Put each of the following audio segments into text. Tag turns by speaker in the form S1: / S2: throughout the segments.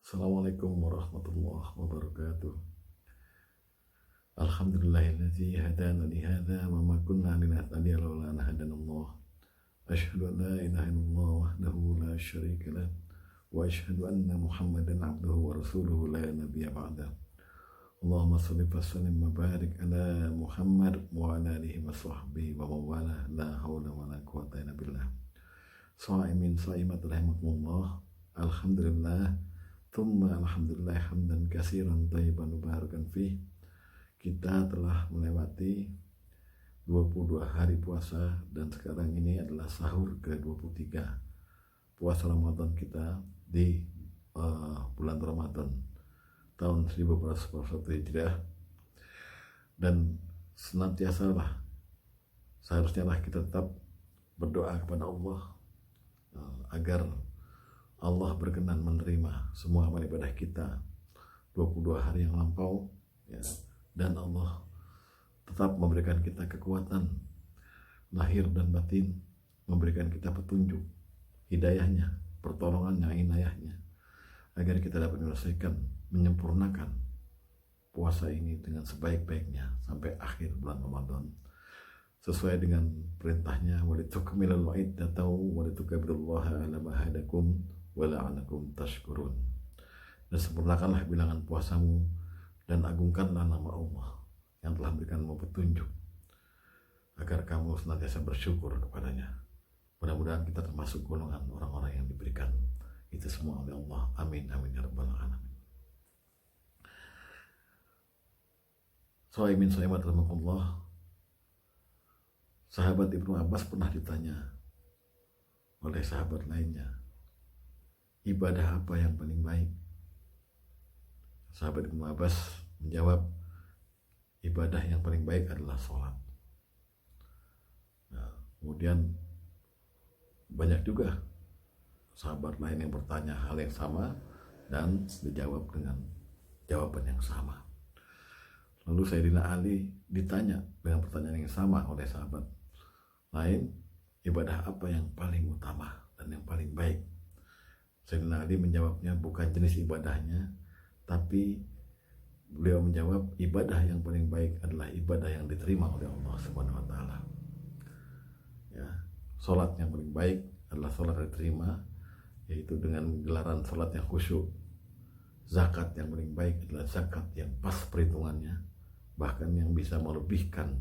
S1: Assalamualaikum warahmatullahi wabarakatuh. Alhamdulillahilladzi hadana li hadza wa ma kunna linahtadiya laula an hadanallah. Asyhadu an la ilaha illallah wahdahu la syarika lah wa asyhadu anna Muhammadan abduhu wa rasuluhu la nabiyya ba'da. Allahumma shalli wa sallim wa barik ala Muhammad wa ala alihi wa sahbihi wa mawala la haula wa la quwwata illa billah. Shaimin shaimat rahimakumullah. Alhamdulillah. Thumma alhamdulillah hamdan katsiran thayyiban mubarakan fih. Kita telah melewati 22 hari puasa dan sekarang ini adalah sahur ke-23 puasa Ramadan kita di bulan Ramadan tahun 1441 Hijriah. Dan seharusnya kita tetap berdoa kepada Allah agar Allah berkenan menerima semua amal ibadah kita 22 hari yang lampau ya, dan Allah tetap memberikan kita kekuatan lahir dan batin, memberikan kita petunjuk, hidayahnya, pertolongannya, inayahnya, agar kita dapat menyelesaikan, menyempurnakan puasa ini dengan sebaik-baiknya sampai akhir bulan Ramadan sesuai dengan perintahnya, walitukmilul iddata walitukabbirullaha ala ma hadakum wa la'allakum tashkurun. Dan sempurnakanlah bilangan puasamu dan agungkanlah nama Allah yang telah memberikanmu petunjuk agar kamu senantiasa bersyukur kepadanya. Mudah-mudahan kita termasuk golongan orang-orang yang diberikan itu semua oleh Allah. Amin amin ya rabbal alamin. Shaimin shaimat rahimakumullah. Sahabat Ibnu Abbas pernah ditanya oleh sahabat lainnya, ibadah apa yang paling baik? Sahabat Ibnu Abbas menjawab, ibadah yang paling baik adalah sholat. Nah, kemudian banyak juga sahabat lain yang bertanya hal yang sama dan dijawab dengan jawaban yang sama. Lalu Sayyidina Ali ditanya dengan pertanyaan yang sama oleh sahabat lain, ibadah apa yang paling utama dan yang paling baik? Sayyidina Ali menjawabnya bukan jenis ibadahnya, tapi beliau menjawab ibadah yang paling baik adalah ibadah yang diterima oleh Allah Subhanahu wa taala. Ya, salat yang paling baik adalah salat yang diterima, yaitu dengan gelaran salat yang khusyuk. Zakat yang paling baik adalah zakat yang pas perhitungannya, bahkan yang bisa melebihkan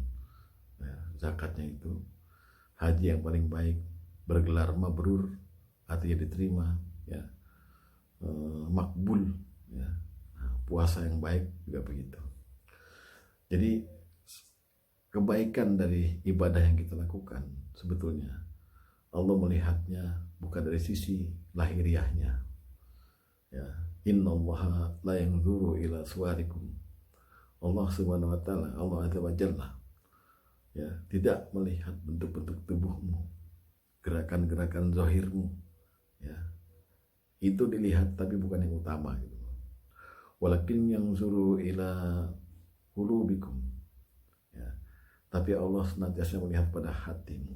S1: ya, zakatnya itu. Haji yang paling baik bergelar mabrur, artinya diterima, ya, makbul, ya. Nah, puasa yang baik juga begitu. Jadi kebaikan dari ibadah yang kita lakukan sebetulnya Allah melihatnya bukan dari sisi lahiriahnya, ya. Innallaha la yanzuru ila suwarikum. Allah Subhanahu wa taala, Allah Azza wa Jalla, ya, tidak melihat bentuk-bentuk tubuhmu, gerakan-gerakan zahirmu, ya. Itu dilihat tapi bukan yang utama gitu. Walakin yanzuru ila qulubikum, ya. Tapi Allah senantiasa melihat pada hatimu.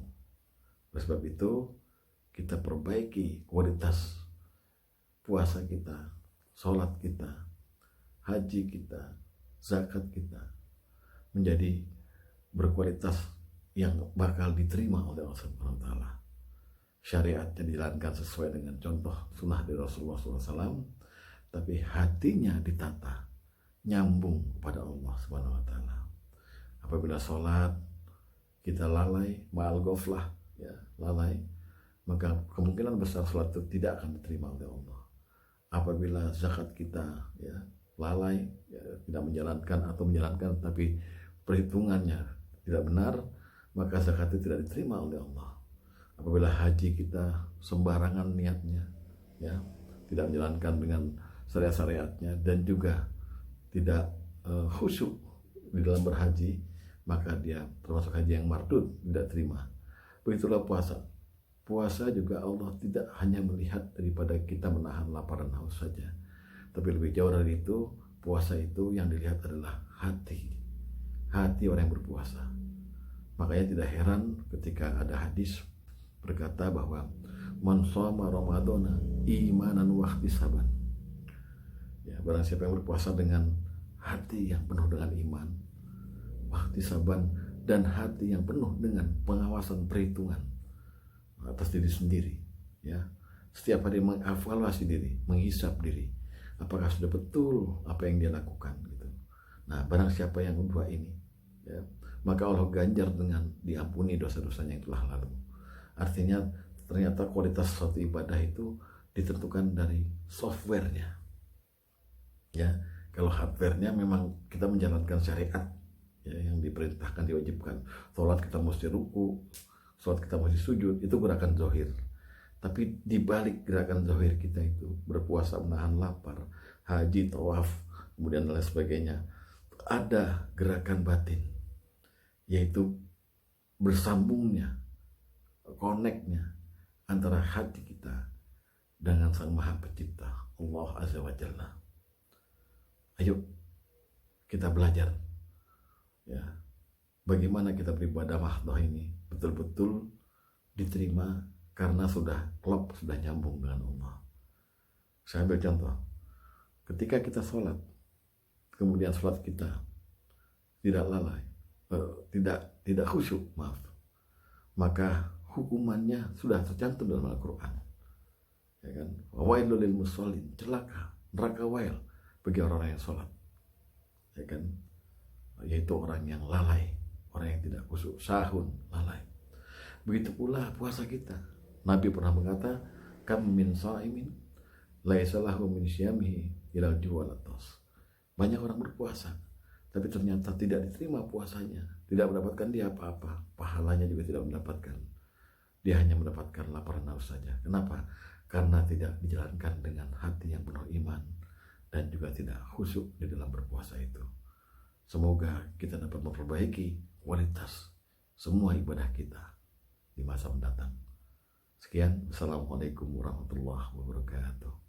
S1: Oleh sebab itu kita perbaiki kualitas puasa kita, sholat kita, haji kita, zakat kita menjadi berkualitas yang bakal diterima oleh Allah Subhanahu wa taala. Syariatnya dijalankan sesuai dengan contoh sunnah dari Rasulullah SAW, tapi hatinya ditata nyambung kepada Allah Subhanahu wa taala. Apabila sholat kita lalai, ma'al ghaflah, ya, lalai, maka kemungkinan besar sholat itu tidak akan diterima oleh Allah. Apabila zakat kita, ya, lalai, ya, tidak menjalankan atau menjalankan tapi perhitungannya tidak benar, maka zakat itu tidak diterima oleh Allah. Apabila haji kita sembarangan niatnya, ya, tidak menjalankan dengan syariat-syariatnya dan juga tidak khusyuk di dalam berhaji, maka dia termasuk haji yang mardud, tidak terima. Begitulah puasa. Puasa juga Allah tidak hanya melihat daripada kita menahan lapar dan haus saja, tapi lebih jauh dari itu. Puasa itu yang dilihat adalah hati orang yang berpuasa. Makanya tidak heran ketika ada hadis berkata bahwa man shoma ramadhana imanan wa ihtisaban, barang siapa yang berpuasa dengan hati yang penuh dengan iman, wahtisaban, dan hati yang penuh dengan pengawasan perhitungan atas diri sendiri, ya, setiap hari mengevaluasi diri, menghisap diri, apakah sudah betul apa yang dia lakukan gitu. Nah, barang siapa yang dua ini, ya, maka Allah ganjar dengan diampuni dosa-dosanya yang telah lalu. Artinya ternyata kualitas suatu ibadah itu ditentukan dari softwarenya, ya. Kalau hardwarenya memang kita menjalankan syariat, ya, yang diperintahkan, diwajibkan. Sholat kita mesti ruku, sholat kita mesti sujud, itu gerakan zahir. Tapi di balik gerakan zahir kita itu, berpuasa, menahan lapar, haji, tawaf, kemudian dan lain sebagainya, ada gerakan batin, yaitu bersambungnya, koneknya antara hati kita dengan Sang Maha Pencipta, Allah Azza wa Jalla. Ayo kita belajar, ya, bagaimana kita beribadah mahdoh ini betul-betul diterima karena sudah klop, sudah nyambung dengan Allah. Saya ambil contoh, ketika kita sholat, kemudian sholat kita tidak lalai, tidak khusyuk, maka hukumannya sudah tercantum dalam Al-Quran, ya kan? Wailul lil musallin, celaka, neraka wail bagi orang-orang yang sholat, ya kan? Yaitu orang yang lalai, orang yang tidak khusyuk, sahun, lalai. Begitu pula puasa kita. Nabi pernah berkata, kam min sha'imin laisa lahu min syiyamihi ilal ju'al atas. Banyak orang berpuasa, tapi ternyata tidak diterima puasanya, tidak mendapatkan dia apa-apa, pahalanya juga tidak mendapatkan. Dia hanya mendapatkan lapar naus saja. Kenapa? Karena tidak dijalankan dengan hati yang penuh iman dan juga tidak khusyuk di dalam berpuasa itu. Semoga kita dapat memperbaiki kualitas semua ibadah kita di masa mendatang. Sekian, Assalamualaikum warahmatullahi wabarakatuh.